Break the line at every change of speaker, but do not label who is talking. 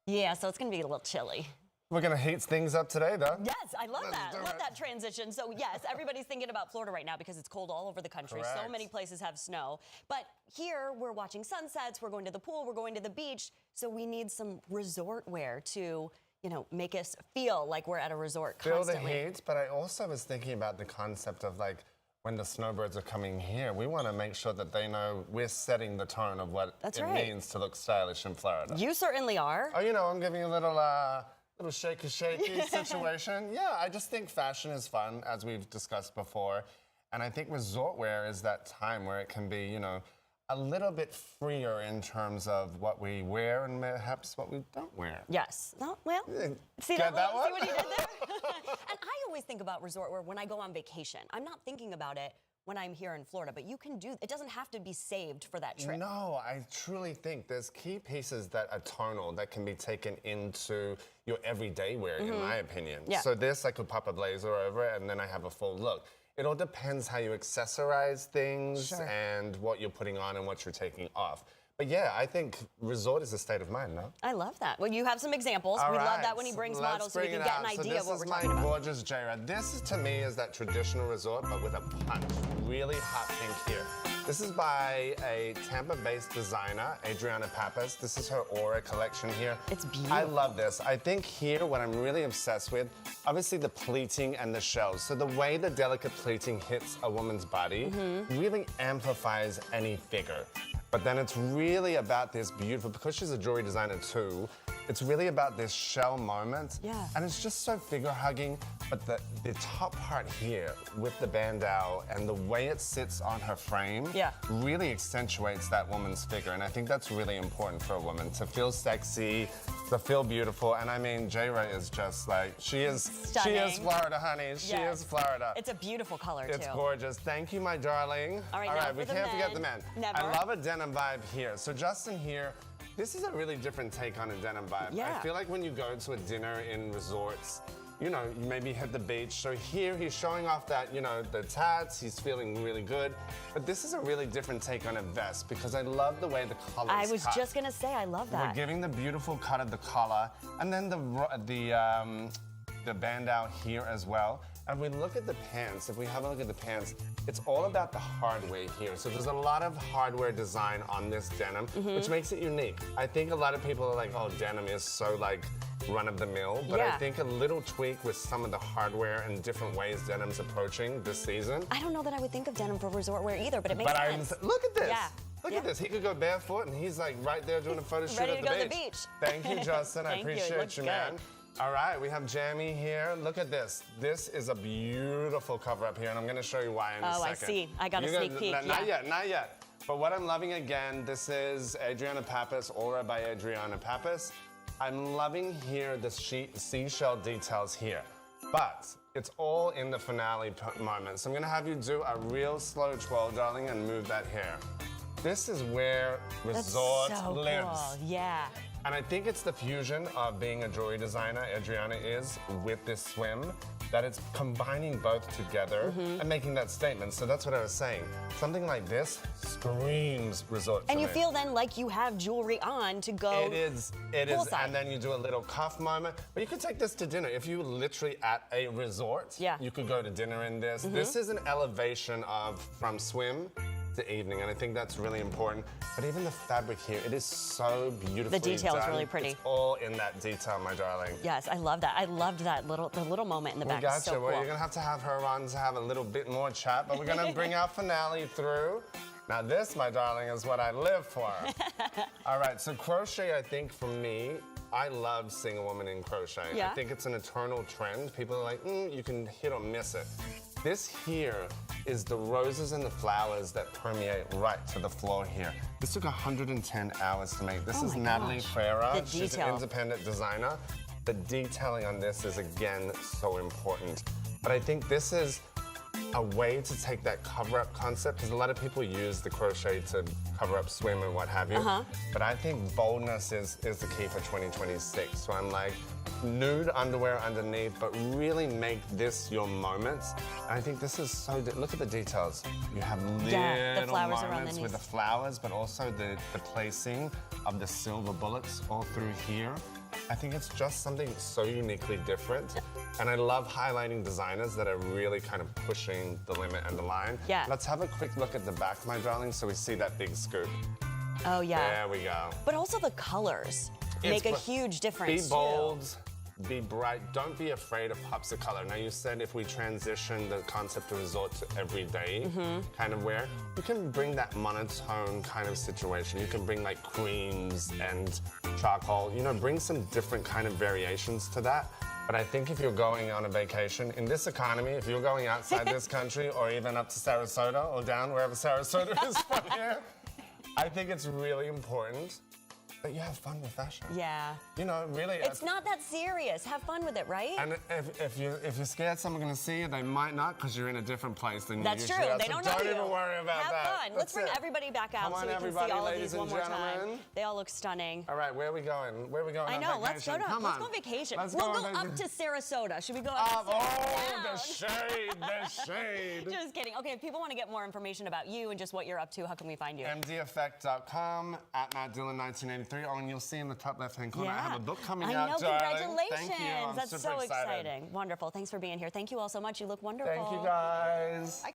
Yeah, so it's going to be a little chilly.
We're going to heat things up today, though.
Yes, I love that. Love that transition. So yes, everybody's thinking about Florida right now because it's cold all over the country.
Correct.
So many places have snow. But here we're watching sunsets, we're going to the pool, we're going to the beach. So we need some resort wear to, you know, make us feel like we're at a resort constantly.
Feel the heat, but I also was thinking about the concept of like when the snowbirds are coming here, we want to make sure that they know we're setting the tone of what means to look stylish in Florida.
You certainly are.
Oh, you know, I'm giving you a little shaky situation. Yeah, I just think fashion is fun, as we've discussed before. And I think resort wear is that time where it can be, you know, a little bit freer in terms of what we wear and perhaps what we don't wear.
Yes. No, well, see
Get that one?
See what he did there? And I always think about resort wear when I go on vacation. I'm not thinking about it when I'm here in Florida, but you can do, it doesn't have to be saved for that trip.
No, I truly think there's key pieces that are tonal that can be taken into your everyday wear, in my opinion.
Yeah.
So this, I could pop a blazer over it and then I have a full look. It all depends how you accessorize things and what you're putting on and what you're taking off. But yeah, I think resort is a state of mind, no?
I love that. Well, you have some examples. We love that when he brings models so we can get an idea of what we're talking about.
This is my gorgeous J-Rod. This, to me, is that traditional resort, but with a punch. Really hot pink here. This is by a Tampa-based designer, Adriana Pappas. This is her Aura collection here.
It's beautiful.
I love this. I think here, what I'm really obsessed with, obviously the pleating and the shells. So the way the delicate pleating hits a woman's body really amplifies any figure. But then it's really about this beautiful, because she's a jewelry designer too, it's really about this shell moment.
Yeah.
And it's just so figure hugging. But the top part here with the bandeau and the way it sits on her frame really accentuates that woman's figure. And I think that's really important for a woman, to feel sexy, to feel beautiful. And I mean, J-Ray is just like, she is Florida, honey. She is Florida.
It's a beautiful color, too.
It's gorgeous. Thank you, my darling.
All right,
we can't forget the men.
Never.
I love a denim vibe here. So Justin here, this is a really different take on a denim vibe.
Yeah.
I feel like when you go to a dinner in resorts, you know, you maybe hit the beach. So here he's showing off that, you know, the tats, he's feeling really good. But this is a really different take on a vest because I love the way the colors
I was just gonna say, I love that.
We're giving the beautiful cut of the collar and then the bandeau here as well. And we look at the pants, if we have a look at the pants, it's all about the hardware here. So there's a lot of hardware design on this denim, which makes it unique. I think a lot of people are like, oh, denim is so like run-of-the-mill, but I think a little tweak with some of the hardware and different ways denim's approaching this season.
I don't know that I would think of denim for resort wear either, but it makes sense.
Look at this.
Yeah.
Look at this. He could go barefoot and he's like right there doing a photo shoot
ready
at
to
the
go
beach.
to the beach.
Thank you, Justin. I appreciate you, man.
Good.
All right, we have Jamie here. Look at this. This is a beautiful cover up here, and I'm going to show you why in a second.
Oh, I see. I got a sneak peek.
Not yet, not yet. But what I'm loving again, this is Adriana Pappas, Aura by Adriana Pappas. I'm loving here the seashell details here, but it's all in the finale moment. So I'm going to have you do a real slow twirl, darling, and move that hair. This is where resort lives.
Cool. Yeah.
And I think it's the fusion of being a jewelry designer, Adriana is, with this swim, that it's combining both together and making that statement. So that's what I was saying. Something like this screams resort to
And you
me.
feel then like you have jewelry on to go
It is, and then you do a little cuff moment. But you could take this to dinner. If you were literally at a resort, you could go to dinner in this. This is an elevation from swim to evening, and I think that's really important. But even the fabric here, it is so beautifully
The detail is
done.
really pretty.
It's all in that detail, my darling.
Yes, I love that. I loved that the little moment in the back.
We got
so
you.
cool.
Well, you're gonna have her on to have a little bit more chat, but we're gonna bring our finale through. Now this, my darling, is what I live for. All right, so crochet, I think for me, I love seeing a woman in crochet.
Yeah.
I think it's an eternal trend. People are like, you can hit or miss it. This here is the roses and the flowers that permeate right to the floor here. This took 110 hours to make. This is Natalie Ferreira. She's an independent designer. The detailing on this is, again, so important. But I think this is a way to take that cover-up concept, because a lot of people use the crochet to cover up swim and what have you. But I think boldness is the key for 2026. So I'm like, nude underwear underneath, but really make this your moment. And I think this is so, look at the details. You have little moments with the flowers, but also the placing of the silver bullets all through here. I think it's just something so uniquely different. And I love highlighting designers that are really kind of pushing the limit and the line.
Yeah.
Let's have a quick look at the back, my darling, so we see that big scoop.
Oh, yeah.
There we go.
But also the colors make a huge difference,
Be bold, be bright. Don't be afraid of pops of color. Now, you said if we transition the concept of resort to everyday kind of wear, you can bring that monotone kind of situation. You can bring like creams and charcoal, you know, bring some different kind of variations to that. But I think if you're going on a vacation, in this economy, if you're going outside this country or even up to Sarasota or down wherever Sarasota is from here, I think it's really important that you have fun with fashion.
Yeah.
You know, really.
It's not that serious. Have fun with it, right?
And if you're scared someone's going to see you, they might not because you're in a different place than
That's
you usually
true.
are.
They
So
don't know you.
even worry about
Have
that.
fun. Let's bring
That's it.
everybody back out
Come on,
so we can see
everybody,
all of
ladies
these one
and
more time.
gentlemen.
They all look stunning.
All right, where are we going? Where are we going
I
on
know. Let's
vacation?
go
Come
on
on.
vacation.
Let's
We'll
go
go
on
up to
vacation.
Sarasota. Should we go up to Sarasota?
Oh, the shade, the shade.
Just kidding. Okay, if people want to get more information about you and just what you're up to, how can we find you?
MDeffect.com, at MattDillon1983. Oh, and you'll see in the top left-hand corner, I have a book coming
I
out,
know,
darling.
congratulations.
Thank you. I'm
That's
super
so
excited.
exciting. Wonderful. Thanks for being here. Thank you all so much. You look wonderful.
Thank you, guys.